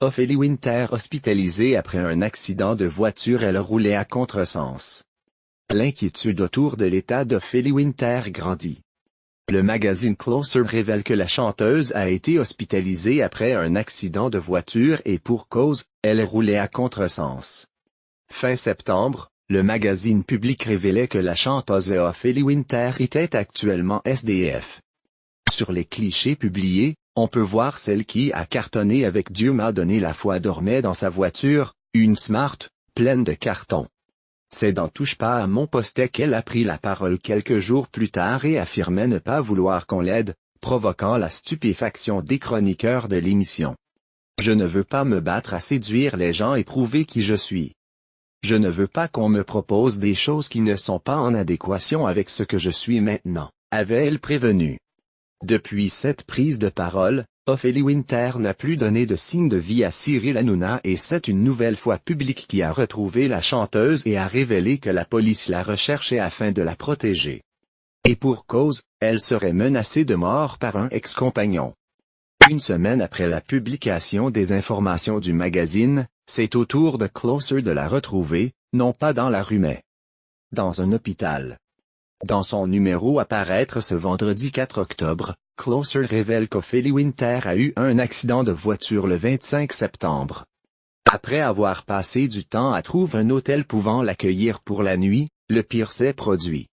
Ophélie Winter hospitalisée après un accident de voiture. Elle roulait à contresens. L'inquiétude autour de l'état d'Ophélie Winter grandit. Le magazine Closer révèle que la chanteuse a été hospitalisée après un accident de voiture et pour cause, elle roulait à contresens. Fin septembre, le magazine Public révélait que la chanteuse Ophélie Winter était actuellement SDF. Sur les clichés publiés, on peut voir celle qui a cartonné avec Dieu m'a donné la foi dormait dans sa voiture, une Smart, pleine de cartons. C'est dans Touche pas à mon postet qu'elle a pris la parole quelques jours plus tard et affirmait ne pas vouloir qu'on l'aide, provoquant la stupéfaction des chroniqueurs de l'émission. Je ne veux pas me battre à séduire les gens et prouver qui je suis. Je ne veux pas qu'on me propose des choses qui ne sont pas en adéquation avec ce que je suis maintenant, avait-elle prévenu. Depuis cette prise de parole, Ophélie Winter n'a plus donné de signe de vie à Cyril Hanouna et c'est une nouvelle fois Public qui a retrouvé la chanteuse et a révélé que la police la recherchait afin de la protéger. Et pour cause, elle serait menacée de mort par un ex-compagnon. Une semaine après la publication des informations du magazine, c'est au tour de Closer de la retrouver, non pas dans la rue mais dans un hôpital. Dans son numéro à paraître ce vendredi 4 octobre, Closer révèle qu'Ophélie Winter a eu un accident de voiture le 25 septembre. Après avoir passé du temps à trouver un hôtel pouvant l'accueillir pour la nuit, le pire s'est produit.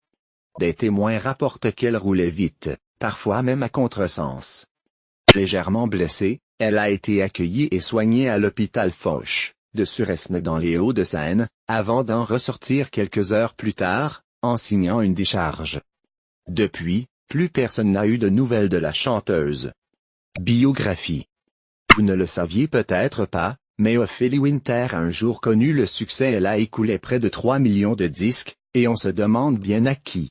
Des témoins rapportent qu'elle roulait vite, parfois même à contresens. Légèrement blessée, elle a été accueillie et soignée à l'hôpital Foch, de Suresnes dans les Hauts-de-Seine, avant d'en ressortir quelques heures plus tard, en signant une décharge. Depuis, plus personne n'a eu de nouvelles de la chanteuse. Biographie. Vous ne le saviez peut-être pas, mais Ophélie Winter a un jour connu le succès. Elle a écoulé près de 3 millions de disques, et on se demande bien à qui.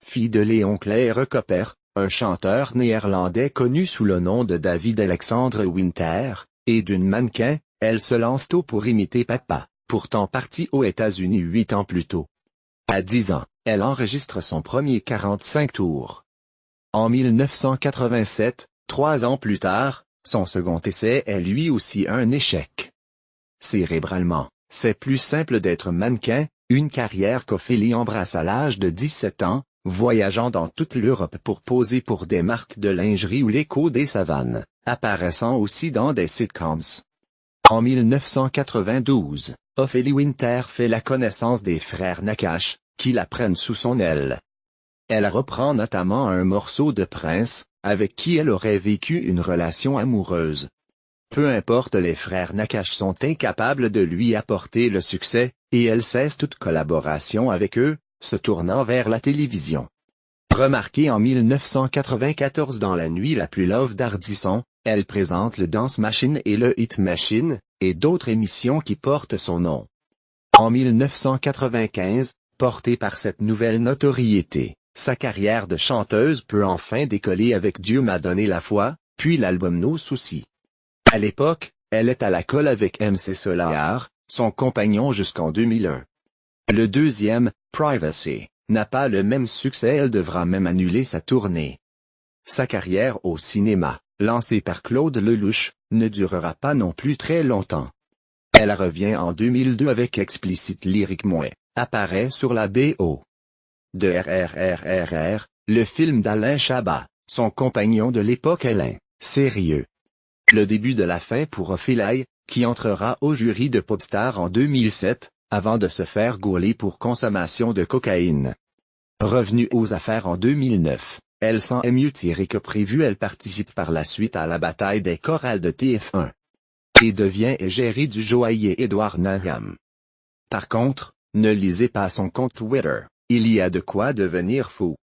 Fille de Léon Claire Copper, un chanteur néerlandais connu sous le nom de David Alexandre Winter, et d'une mannequin, elle se lance tôt pour imiter papa, pourtant parti aux États-Unis 8 ans plus tôt. À 10 ans, elle enregistre son premier 45 tours. En 1987, 3 ans plus tard, son second essai est lui aussi un échec. Cérébralement, c'est plus simple d'être mannequin, une carrière qu'Ophélie embrasse à l'âge de 17 ans, voyageant dans toute l'Europe pour poser pour des marques de lingerie ou l'Écho des savanes, apparaissant aussi dans des sitcoms. En 1992, Ophélie Winter fait la connaissance des frères Nakache, qui la prennent sous son aile. Elle reprend notamment un morceau de Prince, avec qui elle aurait vécu une relation amoureuse. Peu importe, les frères Nakache sont incapables de lui apporter le succès, et elle cesse toute collaboration avec eux, se tournant vers la télévision. Remarquée en 1994 dans La Nuit la plus love d'Ardisson, elle présente le Dance Machine et le Hit Machine, et d'autres émissions qui portent son nom. En 1995, portée par cette nouvelle notoriété, sa carrière de chanteuse peut enfin décoller avec Dieu m'a donné la foi, puis l'album Nos Soucis. À l'époque, elle est à la colle avec MC Solar, son compagnon jusqu'en 2001. Le deuxième, Privacy, n'a pas le même succès. Elle devra même annuler sa tournée. Sa carrière au cinéma, lancée par Claude Lelouch, ne durera pas non plus très longtemps. Elle revient en 2002 avec Explicit Lyric Mouais, apparaît sur la BO de RRRRR, le film d'Alain Chabat, son compagnon de l'époque. Alain, sérieux. Le début de la fin pour Ophélie, qui entrera au jury de Popstar en 2007, avant de se faire gauler pour consommation de cocaïne. Revenue aux affaires en 2009, elle s'en est mieux tirée que prévu. Elle participe par la suite à la bataille des chorales de TF1. Et devient égérie du joaillier Édouard Naham. Par contre, ne lisez pas son compte Twitter, il y a de quoi devenir fou.